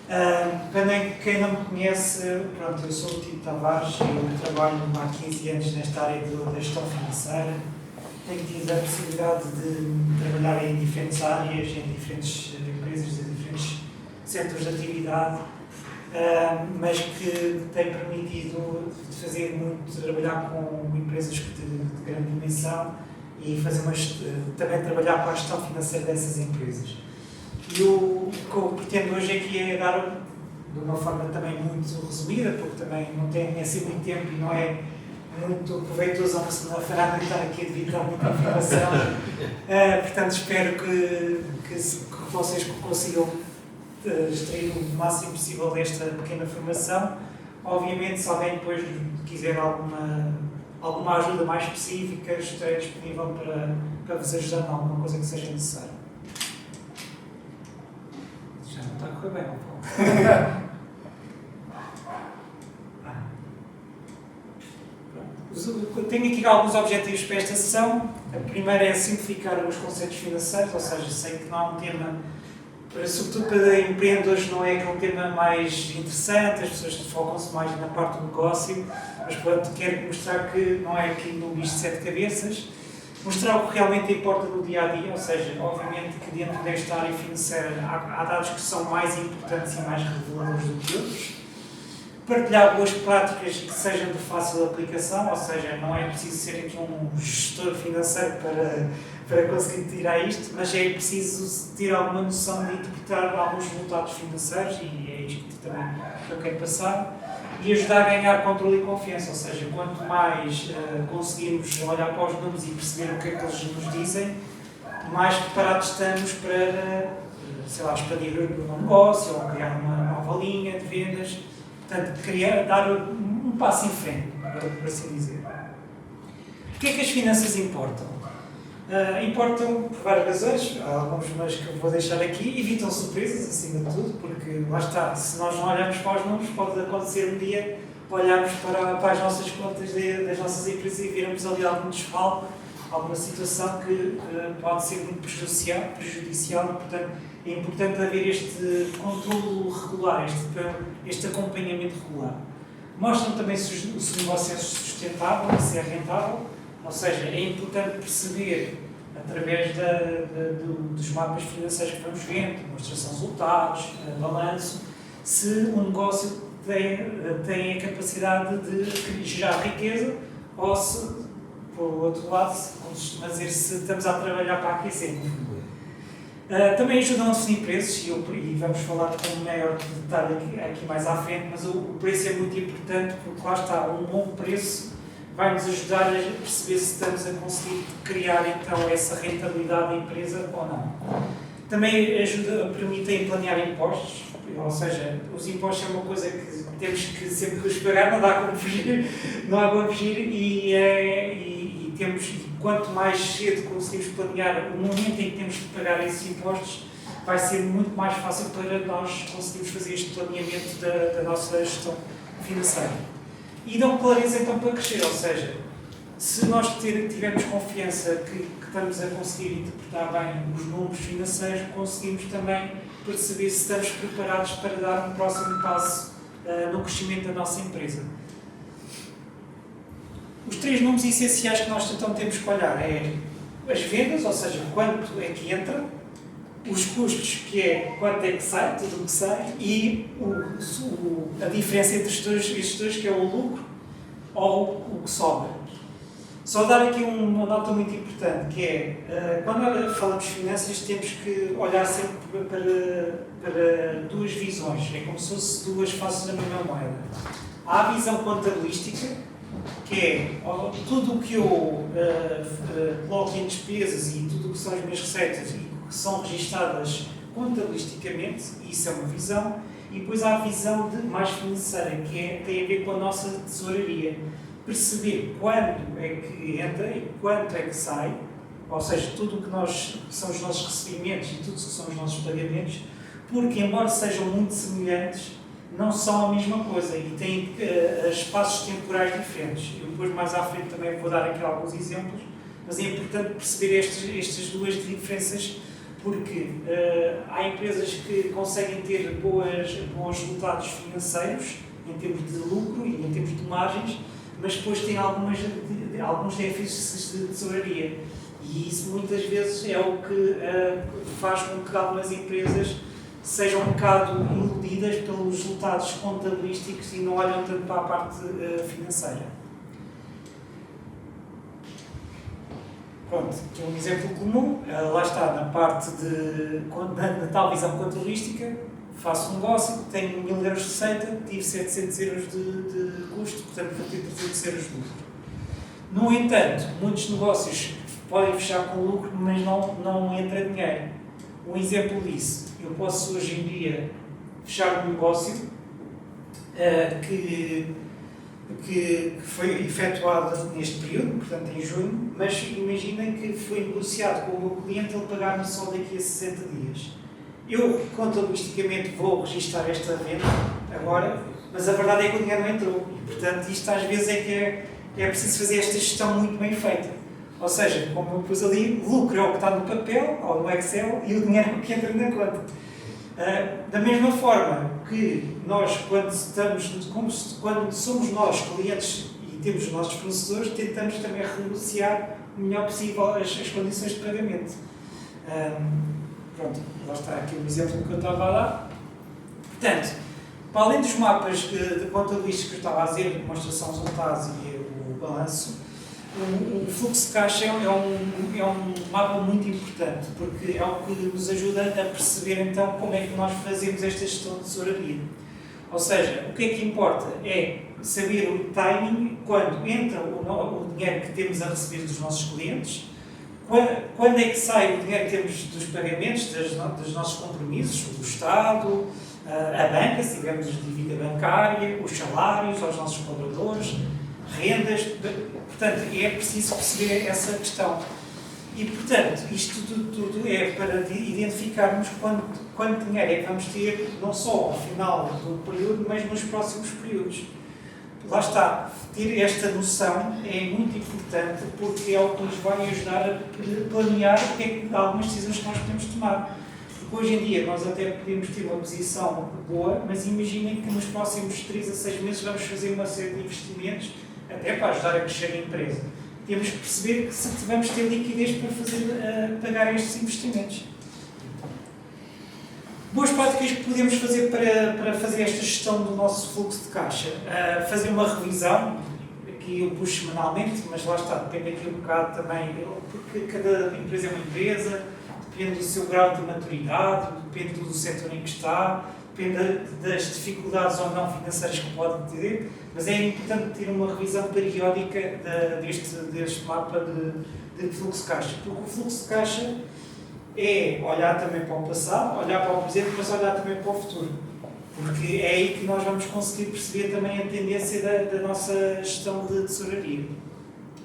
Para quem não me conhece, pronto, eu sou o Tito Tavares, eu trabalho há 15 anos nesta área da gestão financeira. Tenho tido a possibilidade de trabalhar em diferentes áreas, em diferentes empresas, de diferentes setores de atividade, mas que tem permitido trabalhar com empresas de grande dimensão e também trabalhar para a gestão financeira dessas empresas. E o que eu pretendo hoje aqui é dar, de uma forma também muito resumida, porque também não tem assim muito tempo e não é muito proveitoso a uma segunda-feira à noite estar aqui a dividir muita informação. Portanto, espero que vocês consigam extrair o máximo possível desta pequena formação. Obviamente, se alguém depois quiser alguma ajuda mais específica, estarei disponível para vos ajudar em alguma coisa que seja necessária. Já não está a correr bem, Paulo. Tenho aqui alguns objetivos para esta sessão. A primeira é simplificar os conceitos financeiros, ou seja, sei que não é um tema, sobretudo para empreendedores, não é aquele tema mais interessante, as pessoas focam-se mais na parte do negócio, mas pronto, quero mostrar que não é aqui num bicho de 7 cabeças, mostrar o que realmente importa no dia-a-dia, ou seja, obviamente que dentro desta área financeira há dados que são mais importantes e mais reveladores do que outros. Partilhar boas práticas que sejam de fácil aplicação, ou seja, não é preciso ser aqui um gestor financeiro para conseguir tirar isto, mas é preciso ter alguma noção de interpretar alguns resultados financeiros, e é isto que também eu quero passar, e ajudar a ganhar controle e confiança, ou seja, quanto mais conseguirmos olhar para os números e perceber o que é que eles nos dizem, mais preparados estamos para, expandir o negócio ou criar uma nova linha de vendas. Portanto, dar um passo em frente, por assim dizer. Porquê é que as finanças importam? Importam por várias razões, há alguns mas que eu vou deixar aqui, evitam surpresas, acima de tudo, porque lá está, se nós não olharmos para os números, pode acontecer um dia olharmos para as nossas contas das nossas empresas e virmos ali algum desfalque, alguma situação que pode ser muito prejudicial, portanto, é importante haver este controle regular, este acompanhamento regular. Mostram também se o negócio é sustentável, se é rentável, ou seja, é importante perceber, através dos mapas financeiros que vamos vendo, demonstração de resultados, balanço, se o negócio tem a capacidade de gerar riqueza ou se, por outro lado, como se costuma dizer, se estamos a trabalhar para aquecer. Também ajudam a definir preços, e vamos falar com maior detalhe aqui mais à frente, mas o preço é muito importante porque lá está, um bom preço vai-nos ajudar a perceber se estamos a conseguir criar então essa rentabilidade da empresa ou não. Também permitem planear impostos, ou seja, os impostos é uma coisa que temos que sempre que os pagar, não há como fugir, e quanto mais cedo conseguimos planear o momento em que temos de pagar esses impostos, vai ser muito mais fácil para nós conseguirmos fazer este planeamento da nossa gestão financeira. E dão clareza então para crescer, ou seja, se nós tivermos confiança que estamos a conseguir interpretar bem os números financeiros, conseguimos também perceber se estamos preparados para dar um próximo passo no crescimento da nossa empresa. Os 3 números essenciais que nós então temos que olhar é as vendas, ou seja, quanto é que entra, os custos, que é quanto é que sai, tudo o que sai, e a diferença entre estes dois, que é o lucro ou o que sobra. Só dar aqui uma nota muito importante, que é, quando falamos de finanças, temos que olhar sempre para 2 visões, é como se fossem 2 faces da mesma moeda. Há a visão contabilística, que é tudo o que eu coloco em despesas e tudo o que são as minhas receitas e que são registadas contabilisticamente, isso é uma visão, e depois há a visão mais financeira, que tem a ver com a nossa tesouraria. Perceber quando é que entra e quanto é que sai, ou seja, tudo o que são os nossos recebimentos e tudo o que são os nossos pagamentos, porque, embora sejam muito semelhantes, não são a mesma coisa e têm espaços temporais diferentes. Eu depois, mais à frente, também vou dar aqui alguns exemplos, mas é importante perceber estas 2 diferenças porque há empresas que conseguem ter bons resultados financeiros, em termos de lucro e em termos de margens, mas depois têm alguns déficits de tesouraria. E isso muitas vezes é o que faz com que algumas empresas sejam um bocado iludidas pelos resultados contabilísticos e não olham tanto para a parte financeira. Pronto, aqui um exemplo comum, lá está, na parte na tal visão contabilística, faço um negócio, tenho 1000 euros de receita, tive 700 euros de custo, portanto vou ter 300 euros de lucro. No entanto, muitos negócios podem fechar com lucro, mas não entra dinheiro. Um exemplo disso, eu posso hoje em dia fechar um negócio que foi efetuado neste período, portanto em junho, mas imaginem que foi negociado com o meu cliente ele pagar-me só daqui a 60 dias. Eu, contabilisticamente, vou registrar esta venda agora, mas a verdade é que o dinheiro não entrou. E, portanto, isto às vezes é que é preciso fazer esta gestão muito bem feita. Ou seja, como eu pus ali, o lucro é o que está no papel ou no Excel e o dinheiro é o que entra na conta. Da mesma forma que nós, quando somos nós clientes e temos os nossos fornecedores, tentamos também renegociar o melhor possível as condições de pagamento. Pronto, lá está aqui o exemplo que eu estava a dar. Portanto, para além dos mapas de contabilística que eu estava a dizer, a demonstração de resultados e o balanço, o fluxo de caixa é um mapa muito importante, porque é o que nos ajuda a perceber então como é que nós fazemos esta gestão de tesouraria. Ou seja, o que é que importa é saber o timing, quando entra o dinheiro que temos a receber dos nossos clientes, quando é que sai o dinheiro que temos dos pagamentos, dos nossos compromissos, do Estado, a banca, se tivermos dívida bancária, os salários aos nossos colaboradores, rendas. Portanto, é preciso perceber essa questão. E, portanto, isto tudo é para identificarmos quanto dinheiro é que vamos ter, não só ao final do período, mas nos próximos períodos. Lá está, ter esta noção é muito importante porque é o que nos vai ajudar a planear algumas decisões que nós podemos tomar. Porque hoje em dia nós até podemos ter uma posição boa, mas imaginem que nos próximos 3 a 6 meses vamos fazer uma série de investimentos até para ajudar a crescer a empresa. Temos que perceber que se vamos ter liquidez para pagar estes investimentos. Boas práticas que podemos fazer para fazer esta gestão do nosso fluxo de caixa. Fazer uma revisão, aqui eu puxo semanalmente, mas lá está, depende aqui um bocado também, porque cada empresa é uma empresa, depende do seu grau de maturidade, depende do setor em que está, depende das dificuldades ou não financeiras que pode ter, mas é importante ter uma revisão periódica deste mapa de fluxo de caixa, porque o fluxo de caixa é olhar também para o passado, olhar para o presente, mas olhar também para o futuro, porque é aí que nós vamos conseguir perceber também a tendência da nossa gestão de tesouraria.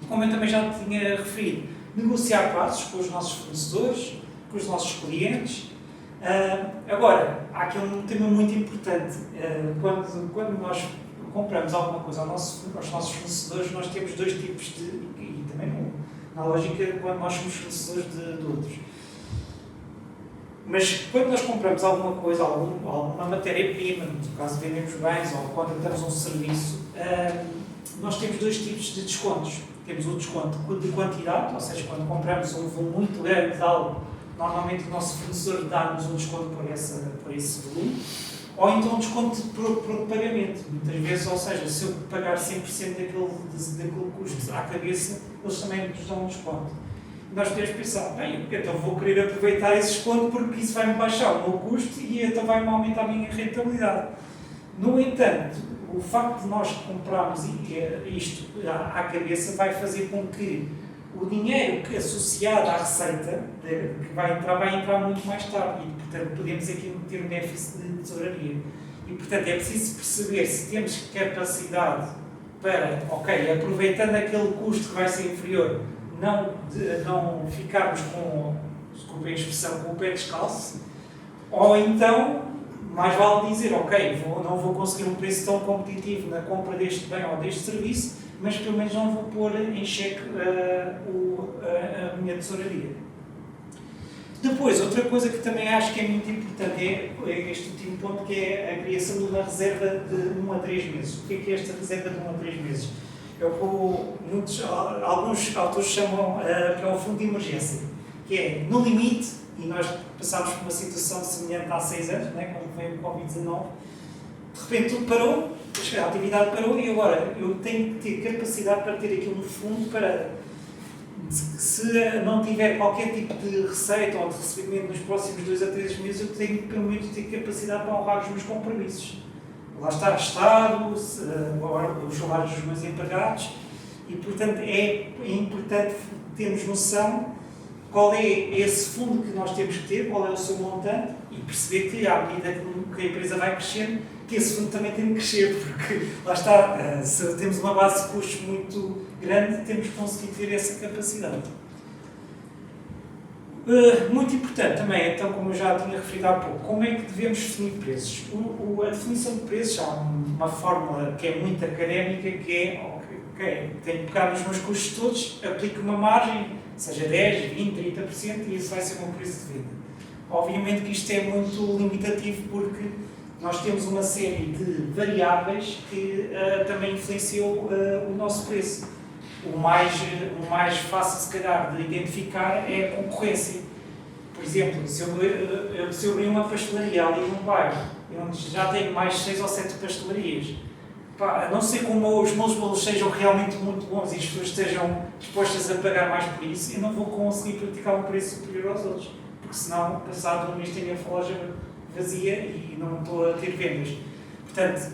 Como eu também já tinha referido, negociar prazos com os nossos fornecedores, com os nossos clientes. Agora, há aqui um tema muito importante. Quando nós compramos alguma coisa aos nossos fornecedores, nós temos 2 tipos e também na lógica quando nós somos fornecedores de outros. Mas quando nós compramos alguma coisa, alguma matéria-prima, no caso vendemos bens ou contratamos um serviço, nós temos 2 tipos de descontos. Temos um desconto de quantidade, ou seja, quando compramos um volume muito grande de algo, normalmente o nosso fornecedor dá-nos um desconto por esse volume, ou então um desconto por pagamento. Muitas vezes, ou seja, se eu pagar 100% daquele custo à cabeça, eles também nos dão um desconto. E nós podemos pensar, bem, então vou querer aproveitar esse desconto porque isso vai-me baixar o meu custo e então vai-me aumentar a minha rentabilidade. No entanto, o facto de nós comprarmos isto à cabeça vai fazer com que o dinheiro que associado à receita que vai entrar muito mais tarde e, portanto, podemos aqui ter um déficit de tesouraria. E, portanto, é preciso perceber se temos capacidade para, aproveitando aquele custo que vai ser inferior, não ficarmos com, desculpem a expressão, com o pé descalço, ou então, mais vale dizer, não vou conseguir um preço tão competitivo na compra deste bem ou deste serviço, mas pelo menos não vou pôr em xeque a minha tesouraria. Depois, outra coisa que também acho que é muito importante é este último ponto, que é a criação de uma reserva de 1 a 3 meses. O que é esta reserva de 1 a 3 meses? Alguns autores chamam que é o fundo de emergência, que é, no limite, e nós passámos por uma situação semelhante há 6 anos, né, quando veio o Covid-19, de repente tudo parou, a atividade parou e agora eu tenho que ter capacidade para ter aqui um fundo para, se não tiver qualquer tipo de receita ou de recebimento nos próximos 2 a 3 meses, eu tenho que pelo menos ter capacidade para honrar os meus compromissos. Lá está Estado, os salários dos meus empregados e, portanto, é importante termos noção qual é esse fundo que nós temos que ter, qual é o seu montante e perceber que, à medida que a empresa vai crescendo, que esse fundo também tem que crescer, porque, lá está, se temos uma base de custos muito grande, temos que conseguir ter essa capacidade. Muito importante também, então, como eu já tinha referido há pouco, como é que devemos definir preços? A definição de preços, há uma fórmula que é muito académica, que é, tenho que pegar nos meus custos todos, aplico uma margem, seja 10, 20, 30%, e isso vai ser o meu preço de venda. Obviamente que isto é muito limitativo, porque nós temos uma série de variáveis que também influenciam o nosso preço. O mais fácil, se calhar, de identificar é a concorrência. Por exemplo, se eu abrir uma pastelaria ali num bairro, onde já tenho mais 6 ou 7 pastelarias, a não ser como os meus bolos sejam realmente muito bons e as pessoas estejam dispostas a pagar mais por isso, eu não vou conseguir praticar um preço superior aos outros. Porque senão, passado um mês, tenho a loja vazia e não estou a ter vendas. Portanto,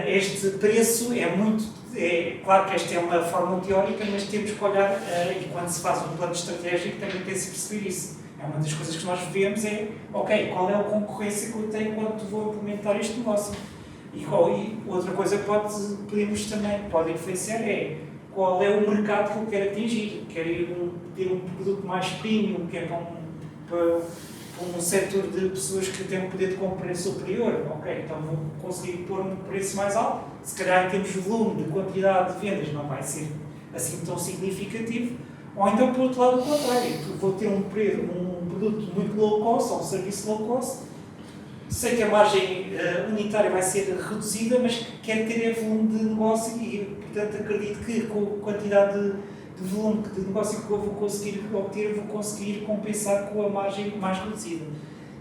este preço é claro que esta é uma fórmula teórica, mas temos que olhar, e quando se faz um plano estratégico também tem-se perceber isso. É uma das coisas que nós vemos ok, qual é a concorrência que eu tenho quando vou implementar este negócio? E outra coisa que pode influenciar qual é o mercado que eu quero atingir. Quero ter um produto mais premium, que é para um setor de pessoas que têm um poder de compra superior. Ok, então vou conseguir pôr um preço mais alto. Se calhar em termos de volume, de quantidade de vendas, não vai ser assim tão significativo. Ou então, por outro lado, o contrário. Vou ter um produto muito low cost, ou um serviço low cost. Sei que a margem unitária vai ser reduzida, mas quero ter volume de negócio e, portanto, acredito que com a quantidade de volume de negócio que eu vou conseguir obter, vou conseguir compensar com a margem mais reduzida.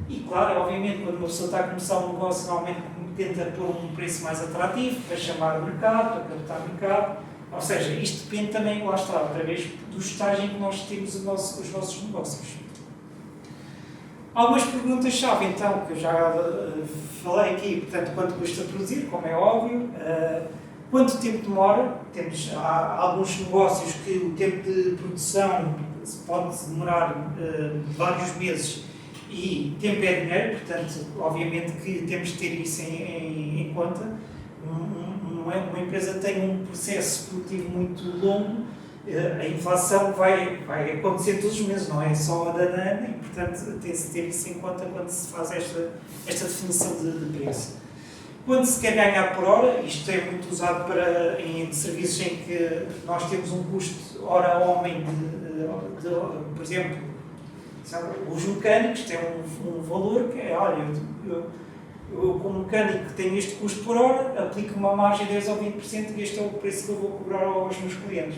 E, claro, obviamente, quando uma pessoa está a começar um negócio, normalmente tenta pôr um preço mais atrativo para chamar o mercado, para captar o mercado. Ou seja, isto depende também, lá está, através do estágio em que nós temos os nossos negócios. Algumas perguntas-chave, então, que eu já falei aqui, portanto, quanto custa produzir, como é óbvio, quanto tempo demora, há alguns negócios que o tempo de produção pode demorar vários meses e tempo é dinheiro, portanto, obviamente que temos de ter isso em conta. Uma empresa tem um processo produtivo muito longo, a inflação vai acontecer todos os meses, não é só a da ano, e portanto tem-se de ter isso em conta quando se faz esta definição de preço. Quando se quer ganhar por hora, isto é muito usado em serviços em que nós temos um custo hora-homem por exemplo, os mecânicos têm um valor que é, olha, eu como mecânico tenho este custo por hora, aplico uma margem de 10 ou 20% e este é o preço que eu vou cobrar aos meus clientes.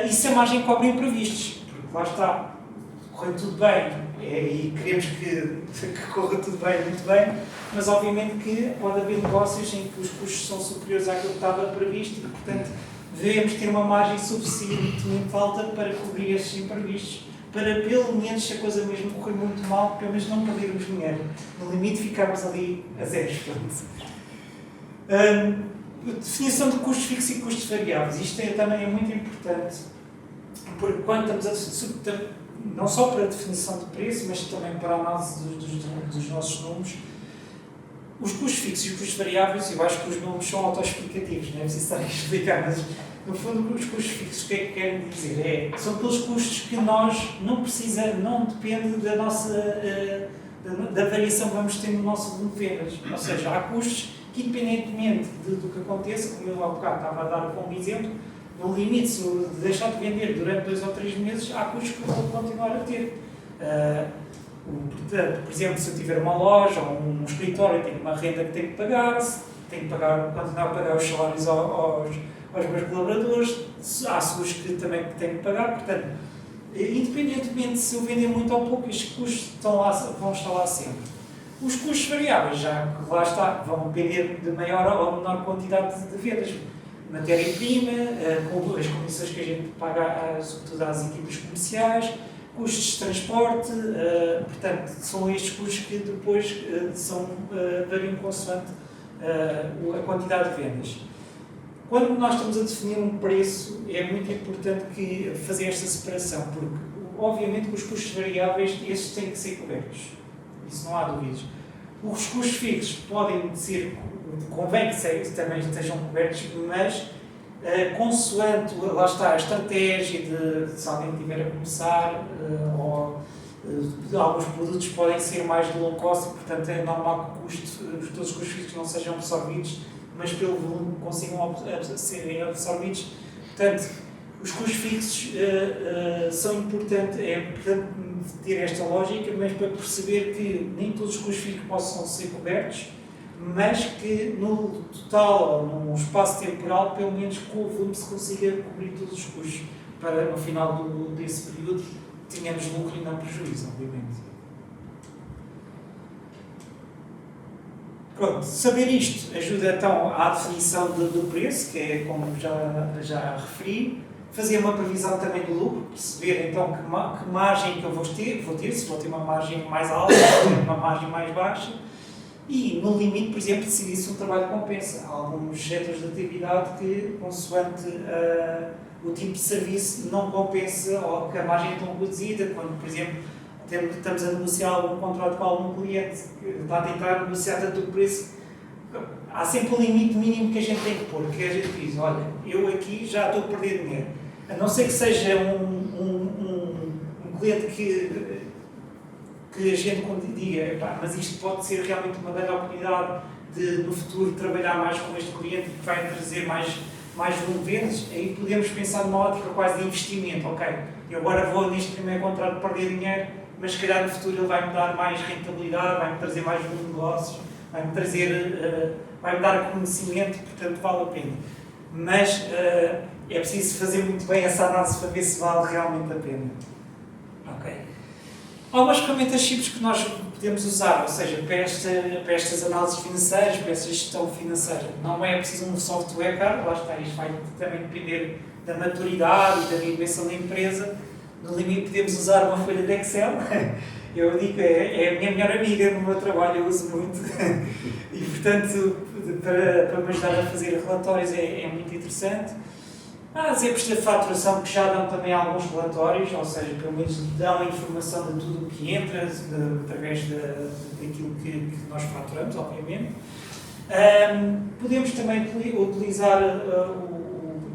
E se a margem cobre imprevistos, porque lá está, corre tudo bem e queremos que corra tudo bem, muito bem, mas obviamente que pode haver negócios em que os custos são superiores àquilo que estava previsto e, portanto, devemos ter uma margem suficientemente alta para cobrir esses imprevistos, para pelo menos, se a coisa mesmo correr muito mal, pelo menos não perdermos dinheiro. No limite, ficarmos ali a zeros. Definição de custos fixos e custos variáveis. Isto também é muito importante, porque quando estamos não só para a definição de preço, mas também para a análise dos nossos números, os custos fixos e os custos variáveis, eu acho que os números são autoexplicativos, não é preciso estar a explicar, mas no fundo os custos fixos, o que é que querem dizer? São aqueles custos que nós não depende da variação que vamos ter no nosso volume de vendas. Ou seja, há custos que, independentemente do que aconteça, como eu há bocado estava a dar como exemplo, no limite, se eu deixar de vender durante 2 ou 3 meses, há custos que eu vou continuar a ter. Portanto, por exemplo, se eu tiver uma loja ou um escritório, tenho uma renda que tenho que pagar, tenho que continuar a pagar os salários aos meus colaboradores, há seguros que também tenho que pagar, portanto, independentemente se eu vender muito ou pouco, estes custos vão estar lá sempre. Os custos variáveis, já que lá está, vão depender de maior ou menor quantidade de vendas. Matéria-prima, as comissões que a gente paga, sobretudo às equipas comerciais, custos de transporte, portanto, são estes custos que depois variam consoante a quantidade de vendas. Quando nós estamos a definir um preço, é muito importante fazer esta separação, porque, obviamente, os custos variáveis, esses têm que ser cobertos. Isso não há dúvidas. Os custos fixos podem ser, convém que também estejam cobertos, mas consoante, lá está, a estratégia se alguém estiver a começar, alguns produtos podem ser mais de low cost, portanto é normal que todos os custos fixos não sejam absorvidos, mas pelo volume consigam serem absorvidos. Portanto, os custos fixos são importantes, é importante ter esta lógica, mas para perceber que nem todos os custos fixos possam ser cobertos, mas que no total, num espaço temporal, pelo menos com o volume se consiga cobrir todos os custos, para no final desse período tenhamos lucro e não prejuízo, obviamente. Pronto, saber isto ajuda então à definição do preço, que é como já referi, fazer uma previsão também do lucro, perceber então que margem que eu vou ter, se vou ter uma margem mais alta, se vou ter uma margem mais baixa, e no limite, por exemplo, decidir se um trabalho compensa. Há alguns setores de atividade que, consoante o tipo de serviço, não compensa ou que a margem é tão reduzida, quando, por exemplo, estamos a negociar algum contrato com algum cliente que está a tentar negociar tanto o preço, há sempre um limite mínimo que a gente tem que pôr, que a gente diz, olha, eu aqui já estou a perder dinheiro. A não ser que seja um cliente que a gente diga, mas isto pode ser realmente uma grande oportunidade de, no futuro, trabalhar mais com este cliente que vai trazer mais volume de vendas, aí podemos pensar numa ótica quase de investimento, ok, eu agora vou neste primeiro contrato perder dinheiro, mas se calhar no futuro ele vai-me dar mais rentabilidade, vai-me trazer mais volume de negócios, vai-me dar conhecimento, portanto vale a pena. Mas é preciso fazer muito bem essa análise para ver se vale realmente a pena. Ok. Algumas ferramentas simples que nós podemos usar, ou seja, para estas análises financeiras, para esta gestão financeira, não é preciso um software caro, lá está, isto vai também depender da maturidade e da dimensão da empresa. No limite podemos usar uma folha de Excel, eu digo, é a minha melhor amiga no meu trabalho, eu uso muito, e portanto, para me ajudar a fazer relatórios é muito interessante. Há exemplos de faturação que já dão também alguns relatórios, ou seja, pelo menos dão a informação de tudo o que entra, através daquilo que nós faturamos, obviamente. Podemos também utilizar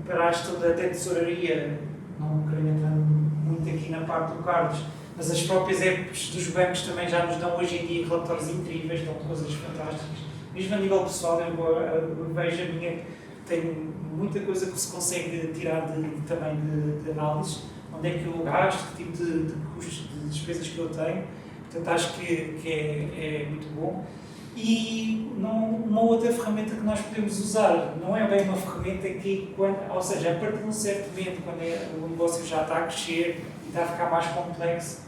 para a gestão da tesouraria, não quero entrar muito aqui na parte do Carlos, mas as próprias apps dos bancos também já nos dão hoje em dia relatórios incríveis, dão coisas fantásticas. Mesmo a nível pessoal, eu vejo a minha, tem muita coisa que se consegue tirar também de análise, onde é que eu gasto, que tipo de custos, de despesas que eu tenho, portanto acho que é muito bom. E uma outra ferramenta que nós podemos usar, não é bem uma ferramenta que, ou seja, a partir de um certo momento, quando o negócio já está a crescer e está a ficar mais complexo,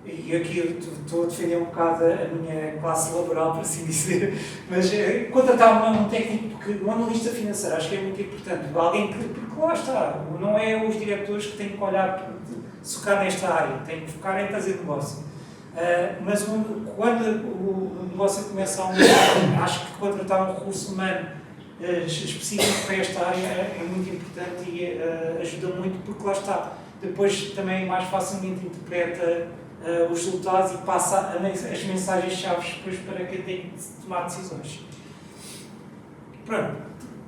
e aqui eu estou a defender um bocado a minha classe laboral, por assim dizer, mas contratar um técnico, porque um analista financeiro acho que é muito importante, alguém porque lá está, não é os diretores que têm que olhar, focar nesta área, têm que focar em fazer negócio. Mas quando o negócio começa a aumentar, acho que contratar um recurso humano específico para esta área é muito importante e ajuda muito, porque lá está, depois também mais facilmente interpreta os resultados e passa as mensagens-chave depois para quem tem que tomar decisões. Pronto,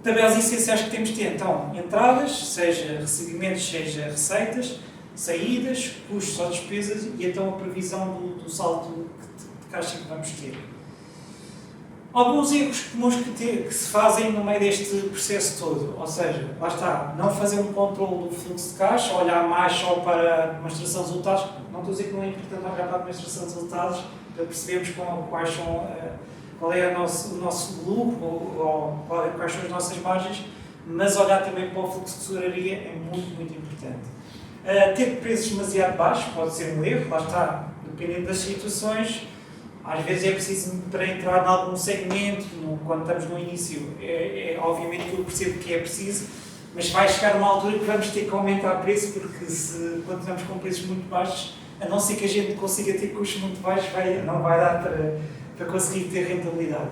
tabelas essenciais que temos de ter, então, entradas, seja recebimentos, seja receitas, saídas, custos ou despesas e então a previsão do saldo de caixa que vamos ter. Alguns erros comuns que se fazem no meio deste processo todo, ou seja, lá está, não fazer um controle do fluxo de caixa, olhar mais só para a demonstração de resultados. Não estou a dizer que não é importante olhar para a demonstração de resultados para percebermos qual é o nosso lucro ou quais são as nossas margens, mas olhar também para o fluxo de tesouraria é muito, muito importante. Ter preços demasiado baixos pode ser um erro, lá está, dependendo das situações. Às vezes é preciso, para entrar em algum segmento, quando estamos no início, obviamente que eu percebo que é preciso, mas vai chegar uma altura que vamos ter que aumentar o preço, porque se continuamos com preços muito baixos, a não ser que a gente consiga ter custos muito baixos, não vai dar para conseguir ter rentabilidade.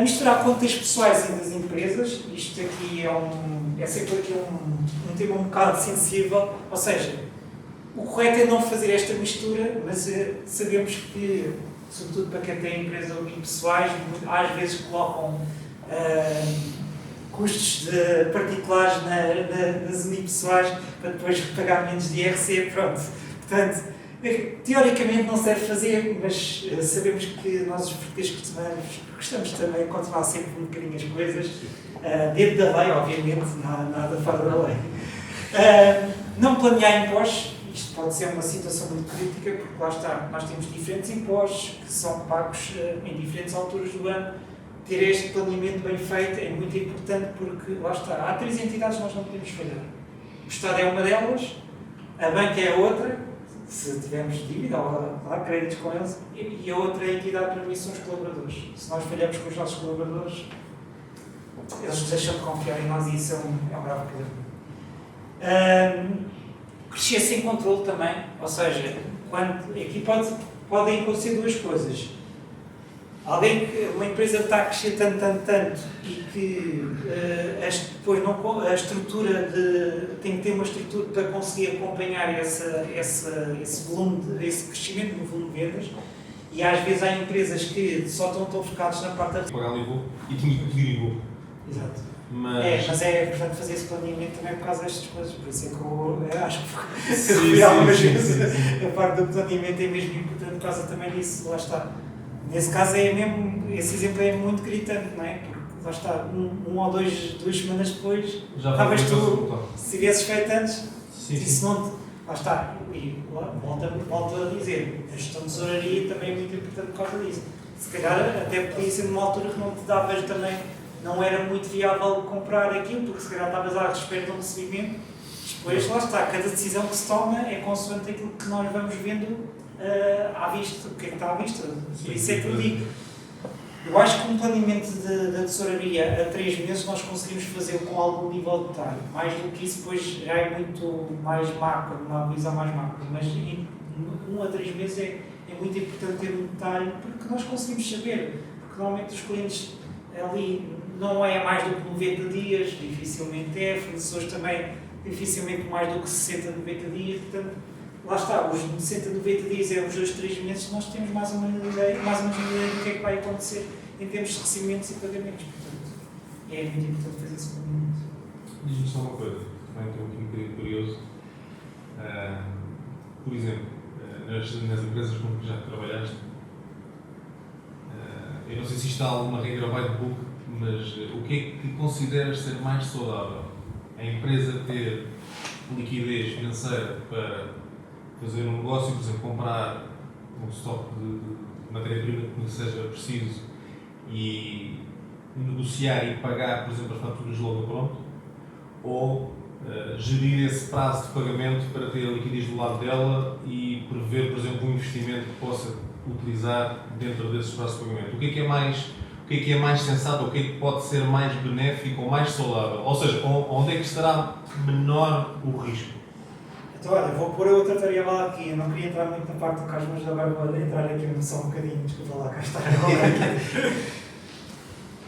Misturar contas pessoais e das empresas, isto aqui é sempre aqui um tema um bocado sensível, ou seja, o correto é não fazer esta mistura, mas sabemos que, sobretudo para quem tem empresas unipessoais, às vezes colocam custos de particulares nas unipessoais para depois pagar menos de IRC, pronto. Portanto, teoricamente não se deve fazer, mas sabemos que nós os portugueses gostamos também de controlar sempre um bocadinho as coisas, dentro da lei, obviamente, nada fora da lei. Não planear impostos. Isto pode ser uma situação muito crítica, porque lá está, nós temos diferentes impostos que são pagos em diferentes alturas do ano. Ter este planeamento bem feito é muito importante porque, lá está, há 3 entidades que nós não podemos falhar. O Estado é uma delas, a banca é outra, se tivermos dívida ou há créditos com eles, e a outra entidade para mim são os colaboradores. Se nós falhamos com os nossos colaboradores, eles deixam de confiar em nós e isso é um grave problema. Crescer sem controle também, ou seja, aqui podem acontecer 2 coisas. Uma empresa está a crescer tanto e que depois a estrutura tem que ter uma estrutura para conseguir acompanhar esse volume, esse crescimento no volume de vendas, e às vezes há empresas que só estão focadas na parte da... Pagar livro e tinha que pedir livro. Exato. Mas é importante fazer esse planeamento também por causa destas coisas, por isso é que eu acho que referi algumas vezes. A parte do planeamento é mesmo importante por causa também disso, lá está. Nesse caso esse exemplo é muito gritante, não é? Porque lá está, duas semanas depois, estavas tu, se tivesses feito antes, isso não... Lá está, e volto a dizer, a gestão de tesouraria também é muito importante por causa disso. Se calhar até podia ser numa altura que não te davas também, não era muito viável comprar aquilo, porque se calhar estavas à espera de um recebimento. Depois, lá está, cada decisão que se toma é consoante aquilo que nós vamos vendo à vista, o que é que está à vista. Por isso é que eu digo. Eu acho que um planeamento da tesouraria a 3 meses nós conseguimos fazer com algum nível de detalhe. Mais do que isso, depois já é muito mais macro, uma visão mais macro. Mas em 1 a 3 meses é muito importante ter um detalhe, porque nós conseguimos saber. Porque normalmente os clientes ali não é mais do que 90 dias, dificilmente é, fornecedores também dificilmente mais do que 60, 90 dias, portanto, lá está, os 60, 90 dias é os 2, 3 meses, nós temos mais ou menos uma ideia do que é que vai acontecer em termos de recebimentos e pagamentos, portanto, é muito importante fazer esse planeamento. Diz-me só uma coisa, também estou aqui um bocadinho curioso. Por exemplo, nas empresas com que já trabalhaste, eu não sei se isto há alguma regra by the book, mas o que é que consideras ser mais saudável? A empresa ter liquidez financeira para fazer um negócio, por exemplo, comprar um estoque de matéria-prima que seja preciso e negociar e pagar, por exemplo, as faturas logo a pronto, ou gerir esse prazo de pagamento para ter a liquidez do lado dela e prever, por exemplo, um investimento que possa utilizar dentro desses prazos de pagamento. O que é mais sensato, o que é que pode ser mais benéfico ou mais saudável? Ou seja, onde é que estará menor o risco? Então, olha, vou pôr a outra variável aqui. Eu não queria entrar muito na parte do caso, mas agora vou entrar aqui só um bocadinho. Desculpa lá, cá está agora.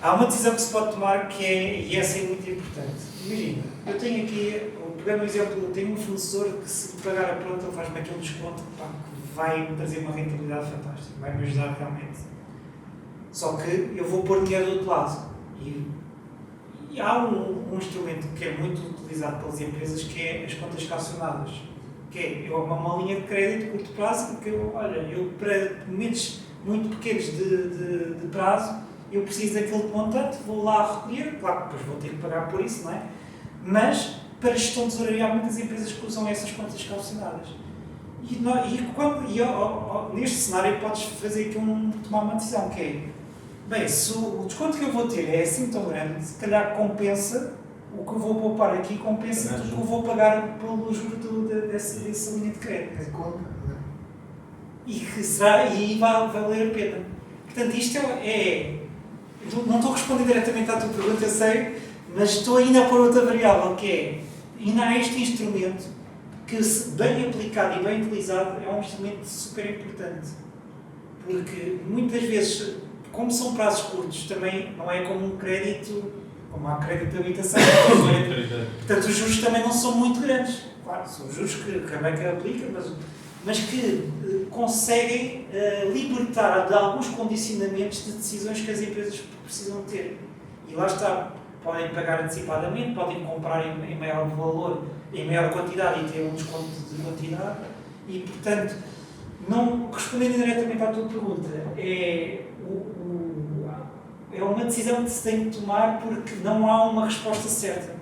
Há uma decisão que se pode tomar e essa é muito importante. Imagina, eu tenho aqui, pegando o exemplo, eu tenho um fornecedor que se pagar a pronto, ele faz-me aqui um desconto que vai me trazer uma rentabilidade fantástica, vai me ajudar realmente. Só que eu vou pôr dinheiro do outro lado. E há um instrumento que é muito utilizado pelas empresas que é as contas calcionadas. Que é uma linha de crédito de curto prazo, porque eu para momentos muito pequenos de prazo, eu preciso daquele montante, vou lá recolher, claro que depois vou ter que pagar por isso, não é? Mas, para gestão de tesouraria, há muitas empresas que usam essas contas calcionadas. Neste cenário podes fazer aqui tomar uma decisão, que é, bem, se o desconto que eu vou ter é assim tão grande, se calhar compensa, o que eu vou poupar aqui compensa o que eu vou pagar pelo juro dessa linha de crédito. É conta, não é? E vai valer a pena. Portanto, isto não estou a responder diretamente à tua pergunta, eu sei, mas estou ainda a pôr outra variável, que é, ainda há este instrumento que, se bem aplicado e bem utilizado, é um instrumento super importante. Porque muitas vezes, como são prazos curtos, também não é como um crédito, como há crédito de habitação. Portanto, os juros também não são muito grandes. Claro, são juros que a banca aplica, mas que conseguem libertar de alguns condicionamentos de decisões que as empresas precisam ter. E lá está, podem pagar antecipadamente, podem comprar em maior valor, em maior quantidade e ter um desconto de quantidade. E, portanto, não respondendo diretamente à tua pergunta, é uma decisão que se tem que tomar porque não há uma resposta certa.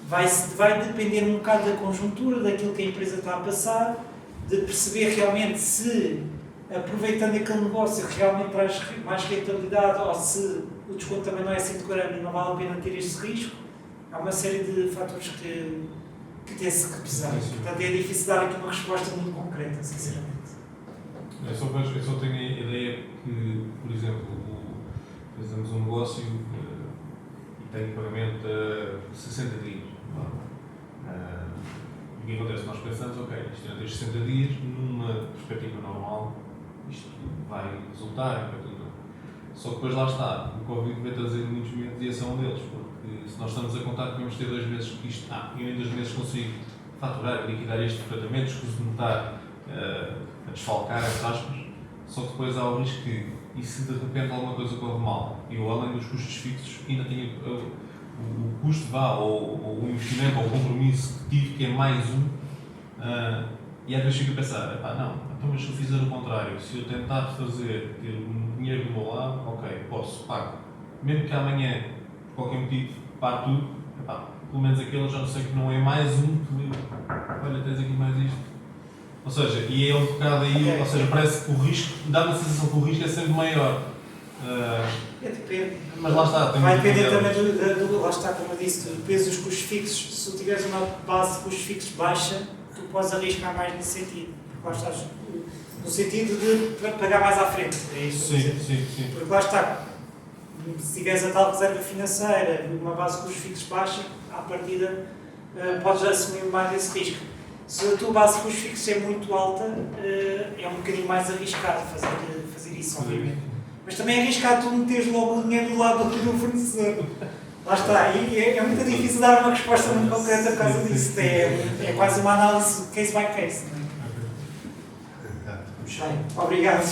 Vai depender um bocado da conjuntura, daquilo que a empresa está a passar, de perceber realmente se, aproveitando aquele negócio, realmente traz mais rentabilidade ou se o desconto também não é assim tão grande e não vale a pena ter este risco. Há uma série de fatores que tem-se que pesar. Portanto, é difícil dar aqui uma resposta muito concreta, sinceramente. Eu só tenho a ideia que, por exemplo, fazemos um negócio e tem pagamento a 60 dias. O que acontece? Nós pensamos, ok, isto durante estes 60 dias, numa perspectiva normal, isto vai resultar, vai tudo. Só que depois lá está, o Covid vai trazer muitos medos e esse é um deles, porque se nós estamos a contar que vamos ter 2 meses que isto, eu em 2 meses consigo faturar e liquidar estes tratamentos, escuso de notar a desfalcar as aspas, só que depois há o risco que, e se de repente alguma coisa corre mal, eu além dos custos fixos ainda tenho o custo ou o investimento ou o compromisso que tive, que é mais um, e às vezes fico a pensar, não, então mas se eu fizer o contrário, se eu tentar ter um dinheiro do meu lado, ok, posso, pago. Mesmo que amanhã, por qualquer motivo, pare tudo, pelo menos aquele já não sei que não é mais um que, olha, tens aqui mais isto. Ou seja, e é um bocado aí, ou seja, parece que o risco, dá-me a sensação que o risco é sempre maior. Depende. Mas lá está, vai depender também lá está, como eu disse, do peso dos custos fixos. Se tu tiveres uma base de custos fixos baixa, tu podes arriscar mais nesse sentido. Porque lá estás no sentido de pagar mais à frente. É isso. Sim. Porque lá está, se tiveres a tal reserva financeira, uma base de custos fixos baixa, à partida podes assumir mais esse risco. Se a tua base de custos fixos é muito alta, é um bocadinho mais arriscado fazer isso, obviamente. Mas também é arriscado tu meteres logo o dinheiro do lado do fornecedor. Lá está, e é muito difícil dar uma resposta muito concreta por causa disso. É quase uma análise case by case. Não é? Bem, obrigado.